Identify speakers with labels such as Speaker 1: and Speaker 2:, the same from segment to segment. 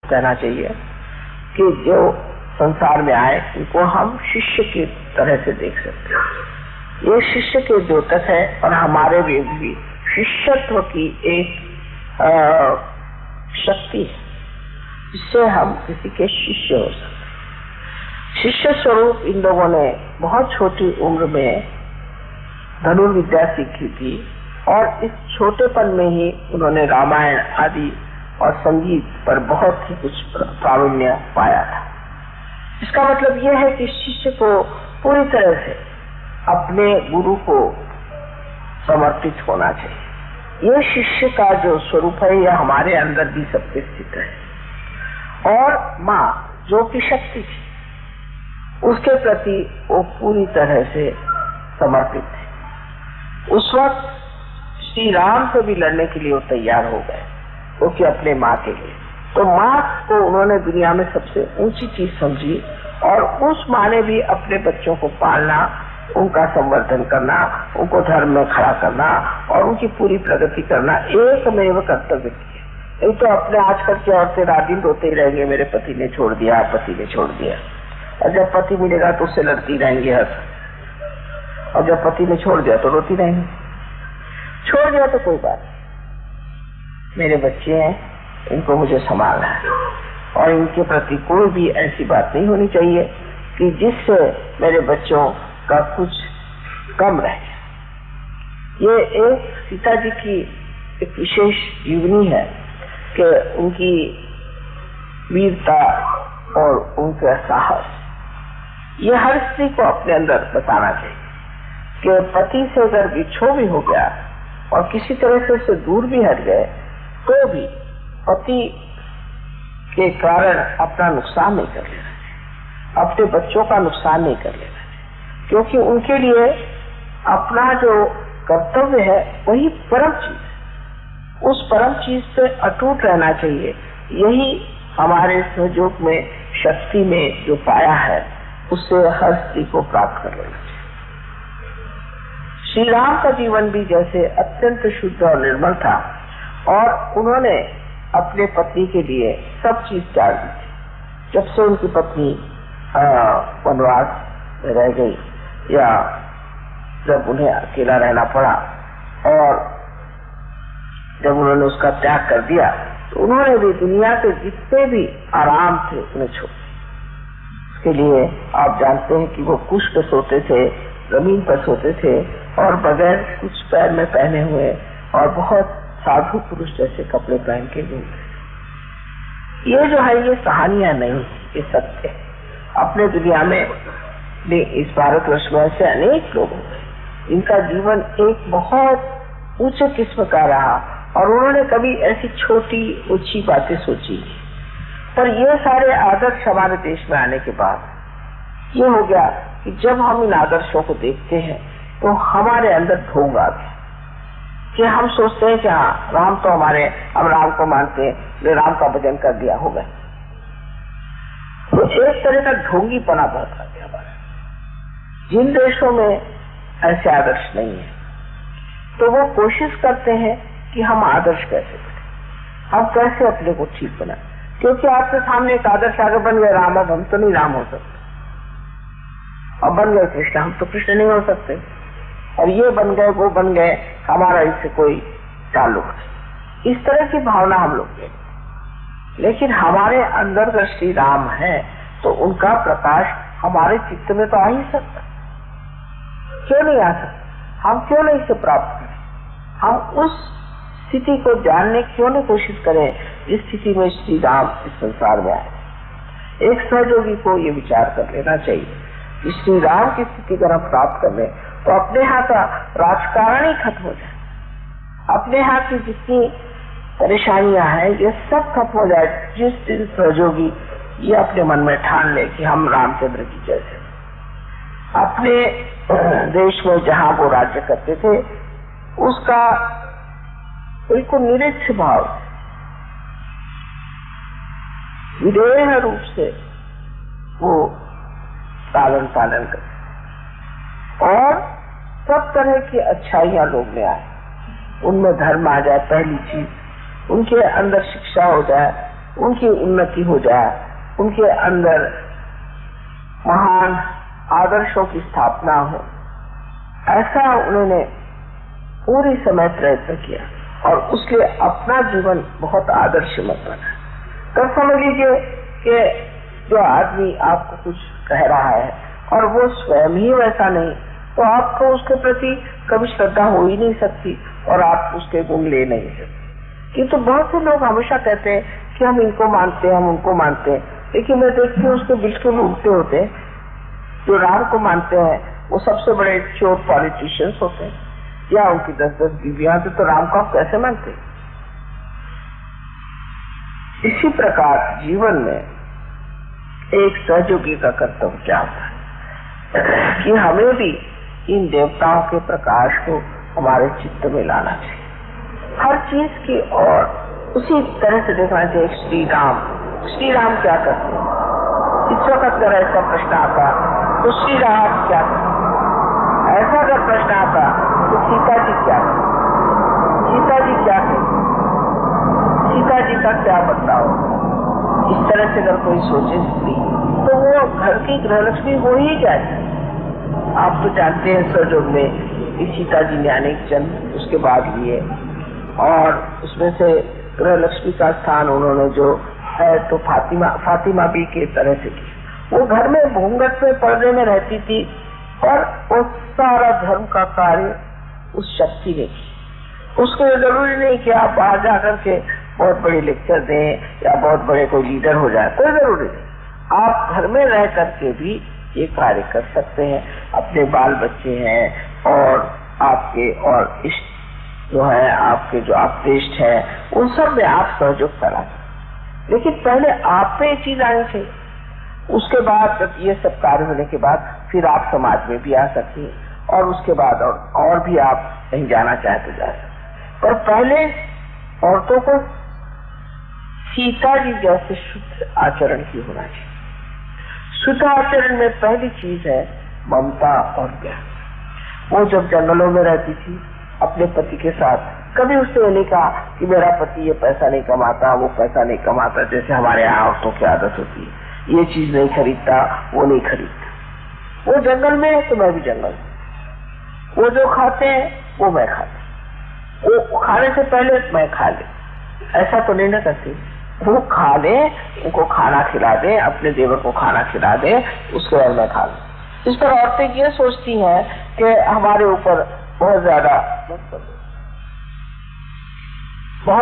Speaker 1: कहना चाहिए कि जो संसार में आए उनको हम शिष्य की तरह से देख सकते हैं। ये शिष्य के द्योतक है और हमारे भी शिष्यत्व की एक शक्ति है जिससे हम किसी के शिष्य हो सकते हैं। शिष्य स्वरूप इन लोगों ने बहुत छोटी उम्र में धनुर्विद्या सीखी थी और इस छोटेपन में ही उन्होंने रामायण आदि और संगीत पर बहुत ही कुछ प्रावीण्य पाया था। इसका मतलब यह है कि शिष्य को पूरी तरह से अपने गुरु को समर्पित होना चाहिए। यह शिष्य का जो स्वरूप है यह हमारे अंदर भी सबके स्थित है। और माँ जो कि शक्ति थी उसके प्रति वो पूरी तरह से समर्पित थे। उस वक्त श्री राम से भी लड़ने के लिए वो तैयार हो गए, वो कि अपने माँ के लिए। तो माँ को उन्होंने दुनिया में सबसे ऊंची चीज समझी और उस माँ ने भी अपने बच्चों को पालना, उनका संवर्धन करना, उनको धर्म में खड़ा करना और उनकी पूरी प्रगति करना एकमेव कर्तव्य किया। नहीं तो अपने आजकल की औरतें रात दिन रोते ही रहेंगे, मेरे पति ने छोड़ दिया, पति ने छोड़ दिया। और जब पति मिलेगा तो उससे लड़ती रहेंगी हर, और जब पति ने छोड़ दिया तो रोती रहेंगी। छोड़ दिया तो कोई बात, मेरे बच्चे हैं, इनको मुझे संभालना है और इनके प्रति कोई भी ऐसी बात नहीं होनी चाहिए कि जिससे मेरे बच्चों का कुछ कम रहे। ये एक सीता जी की एक विशेष जीवनी है कि उनकी वीरता और उनका साहस, ये हर स्त्री को अपने अंदर बताना चाहिए कि पति से अगर विछोह भी हो गया और किसी तरह से उससे दूर भी हट गए तो भी पति के कारण अपना नुकसान नहीं कर लेना, अपने बच्चों का नुकसान नहीं कर लेना, क्योंकि उनके लिए अपना जो कर्तव्य है वही परम चीज है। उस परम चीज से अटूट रहना चाहिए। यही हमारे सहयोग में शक्ति में जो पाया है उससे हर स्त्री को प्राप्त कर लेना चाहिए। श्री राम का जीवन भी जैसे अत्यंत शुद्ध और निर्मल था और उन्होंने अपने पत्नी के लिए सब चीज त्याग दी थी। जब से उनकी पत्नी वनवास में रह गई या जब उन्हें अकेला रहना पड़ा और जब उन्होंने उसका त्याग कर दिया तो उन्होंने भी दुनिया के जितने भी आराम थे उन्हें छोड़ दिया। उसके लिए आप जानते हैं कि वो कुश पे सोते थे, जमीन पर सोते थे और बगैर कुछ पैर में पहने हुए और बहुत साधु पुरुष जैसे कपड़े पहन के घूमते। ये जो है ये कहानियां नहीं, ये सत्य है। अपने दुनिया में इस भारतवर्ष में ऐसे अनेक लोग हैं जिनका जीवन एक बहुत ऊंचे किस्म का रहा और उन्होंने कभी ऐसी छोटी ऊंची बातें सोची। पर ये सारे आदर्श हमारे देश में आने के बाद ये हो गया कि जब हम इन आदर्शों को देखते हैं तो हमारे अंदर ढोंग आ गया कि हम सोचते हैं कि हाँ राम तो हमारे, हम राम को मानते हैं, राम का भजन कर दिया होगा। तो एक तरह का ढोंगीपना बहुत आ गया हमारा। जिन देशों में ऐसे आदर्श नहीं है तो वो कोशिश करते हैं कि हम आदर्श कैसे बने, हम कैसे अपने को ठीक बनाए, क्योंकि आपके सामने एक आदर्श आगे बन गया राम, अब हम तो नहीं राम हो सकते, और बन गए कृष्ण, हम तो कृष्ण नहीं हो सकते, और ये बन गए वो बन गए, हमारा इससे कोई ताल्लुक नहीं। इस तरह की भावना हम लोग के, लेकिन हमारे अंदर अगर श्री राम है तो उनका प्रकाश हमारे चित्त में तो आ ही सकता। क्यों नहीं आ सकता? हम क्यों नहीं इसे प्राप्त करें? हम उस स्थिति को जानने क्यों नहीं कोशिश करें जिस स्थिति में श्री राम इस संसार में आए। एक सहयोगी को ये विचार कर लेना चाहिए कि श्री राम की स्थिति अगर हम प्राप्त कर लें तो अपने यहाँ का राजकारण ही खत्म हो जाए, अपने यहाँ की जितनी परेशानियां हैं ये सब खत्म हो जाए। जिस दिन सहयोगी ये अपने मन में ठान ले कि हम रामचंद्र की जैसे अपने देश में जहाँ वो राज्य करते थे उसका बिल्कुल निरक्ष भाव विदेह रूप से वो पालन करते और सब तरह की अच्छाइयां लोग में आए, उनमें धर्म आ जाए, पहली चीज उनके अंदर शिक्षा हो जाए उनकी उन्नति हो जाए, उनके अंदर महान आदर्शों की स्थापना हो, ऐसा उन्होंने पूरी समय प्रयत्न किया और उसके अपना जीवन बहुत आदर्शमत बना। तो समझ लीजिए कि जो आदमी आपको कुछ कह रहा है और वो स्वयं ही वैसा नहीं, तो आपको उसके प्रति कभी श्रद्धा हो ही नहीं सकती और आप उसके गुण ले नहीं सकते। किंतु बहुत से लोग हमेशा कहते हैं कि हम इनको मानते हैं, हम उनको मानते हैं, लेकिन मैं देखती हूँ उसके बिल्कुल उल्टे होते हैं। जो राम को मानते हैं वो सबसे बड़े चोर पॉलिटिशियंस होते हैं, या उनकी 10-10 बीवियां थे, तो राम को आप कैसे मानते हैं? इसी प्रकार जीवन में एक सहयोगी का कर्तव्य क्या होता है कि हमें भी इन देवताओं के प्रकाश को हमारे चित्त में लाना चाहिए। हर चीज की और उसी तरह से देखना चाहिए। श्री राम क्या करते हैं? इस वक्त अगर ऐसा प्रश्न आता तो श्री राम क्या करते? ऐसा अगर प्रश्न आता तो सीता जी क्या करते? सीता जी क्या करते? सीता जी का क्या बदलाव? इस तरह से अगर कोई सोचे स्त्री तो वो घर की गृहलक्ष्मी हो ही जाए। आप तो जानते हैं स्वयोग में कि सीता जी ने अनेक जन्म उसके बाद लिए और उसमें से गृहलक्ष्मी का स्थान उन्होंने जो है तो फातिमा भी के तरह से की। वो घर में घूंघट में पर्दे में रहती थी और वो सारा धर्म का कार्य उस शक्ति ने की। उसको ये जरूरी नहीं कि आप बाहर जाकर के बहुत बड़े लेक्चर दें या बहुत बड़े कोई लीडर हो जाए, कोई जरूरी नहीं। आप घर में रह करके भी ये कार्य कर सकते हैं। अपने बाल बच्चे हैं और आपके और इष्ट जो है, आपके जो आप्तेष्ट हैं, उन सब में आप सहयोग करा सकते। लेकिन पहले आप पे ये चीज आनी चाहिए। उसके बाद जब ये सब कार्य होने के बाद फिर आप समाज में भी आ सकती हैं और उसके बाद और भी आप कहीं जाना चाहे तो जा सकते। पर पहले औरतों को सीता जी जैसे शुद्ध आचरण की होना चाहिए। शुद्ध आचरण में पहली चीज है ममता और प्यार। वो जब जंगलों में रहती थी अपने पति के साथ, कभी उसने ये नहीं कहा कि मेरा पति ये पैसा नहीं कमाता, वो पैसा नहीं कमाता, जैसे हमारे यहाँ औरतों की आदत होती है, ये चीज नहीं खरीदता, वो नहीं खरीदता। वो जंगल में है तो मैं भी जंगल में, वो जो खाते हैं वो मैं खाता, वो खाने से पहले मैं खा ले, ऐसा तो नहीं ना करती। वो खा ले, उनको खाना खिला दे, अपने देवर को खाना खिला दे, उसके बाद मैं खा लूं। इस पर औरतें ये सोचती हैं कि हमारे ऊपर बहुत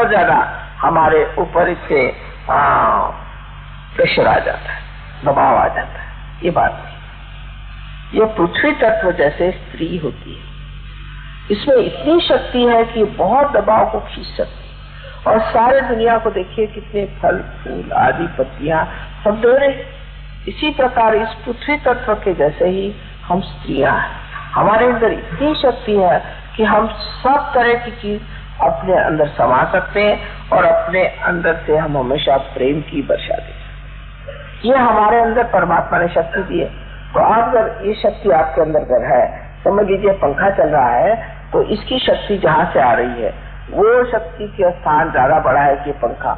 Speaker 1: ज्यादा हमारे ऊपर इससे प्रेशर आ जाता है, दबाव आ जाता है। ये बात नहीं। ये पृथ्वी तत्व जैसे स्त्री होती है, इसमें इतनी शक्ति है कि बहुत दबाव को खींच सकती है। और सारे दुनिया को देखिए कितने फल फूल आदि पत्तियां सब दे रहे। इसी प्रकार इस पृथ्वी तत्व के जैसे ही हम स्त्रियां हैं, हमारे अंदर इतनी शक्ति है कि हम सब तरह की चीज अपने अंदर समा सकते हैं और अपने अंदर से हम हमेशा प्रेम की वर्षा दें। ये हमारे अंदर परमात्मा ने शक्ति दी है। तो आप अगर ये शक्ति आपके अंदर अगर है, समझ लीजिए पंखा चल रहा है तो इसकी शक्ति जहां से आ रही है वो शक्ति के स्थान ज्यादा बड़ा है कि पंखा।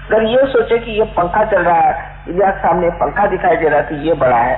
Speaker 1: अगर ये सोचे कि ये पंखा चल रहा है, दुनिया के सामने पंखा दिखाई दे रहा है तो ये बड़ा है,